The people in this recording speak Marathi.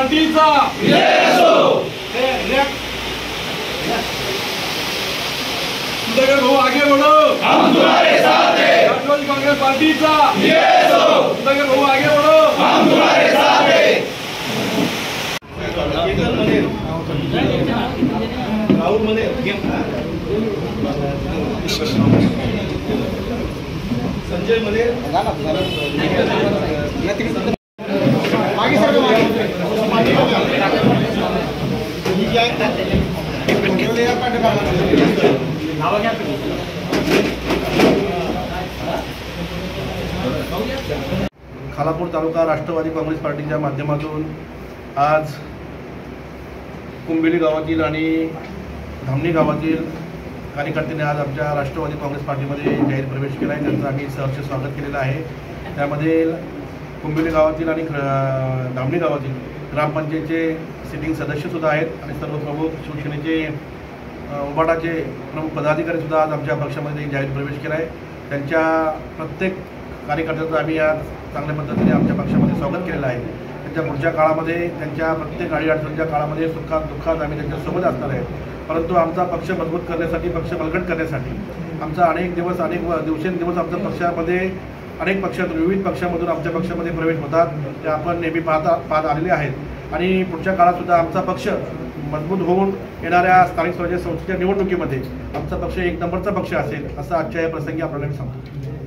पार्टीचा सुधाकर भाऊ आगे बढ़ो, हम तुम्हारे साथ हैं। राष्ट्रवादी कांग्रेस पार्टीचा सुधाकर भाऊ आगे बढ़ो, हम तुम्हारे साथ हैं। राहुल मने संजय मने खालापूर तालुका राष्ट्रवादी काँग्रेस पार्टीच्या माध्यमातून आज कुंबिली गावातील आणि धामणी गावातील कार्यकर्त्यांनी आज आमच्या राष्ट्रवादी काँग्रेस पार्टीमध्ये जाहीर प्रवेश केला आहे। त्यांचं आम्ही सहर्ष स्वागत केलेलं आहे। त्यामध्ये कुंबिली गावातील आणि धामणी गावातील ग्रामपंचायतचे सिटिंग सदस्यसुद्धा आहेत आणि सर्व प्रमुख शिवसेनेचे उबाटाचे प्रमुख पदाधिकारीसुद्धा आज आमच्या पक्षामध्ये जाहीर प्रवेश केला आहे। त्यांच्या प्रत्येक कार्यकर्त्याचं आम्ही आज चांगल्या पद्धतीने आमच्या पक्षामध्ये स्वागत केलेलं आहे। त्यांच्या पुढच्या काळामध्ये त्यांच्या प्रत्येक अडीअडचणीच्या काळामध्ये सुखात दुःखात आम्ही त्यांच्यासोबत असणार आहे। परंतु आमचा पक्ष मजबूत करण्यासाठी, पक्ष बळकट करण्यासाठी आमचा अनेक दिवसेंदिवस आमच्या पक्षामध्ये अनेक पक्षातून विविध पक्षामधून आमच्या पक्षामध्ये प्रवेश होतात, ते आपण नेहमी पाहत आलेले आहेत। आणि पुढच्या काळातसुद्धा आमचा पक्ष मजबूत होऊन येणाऱ्या स्थानिक स्वराज्य संस्थेच्या निवडणुकीमध्ये आमचा पक्ष एक नंबरचा पक्ष असेल असं आजच्या या प्रसंगी आपल्याला सांगतो।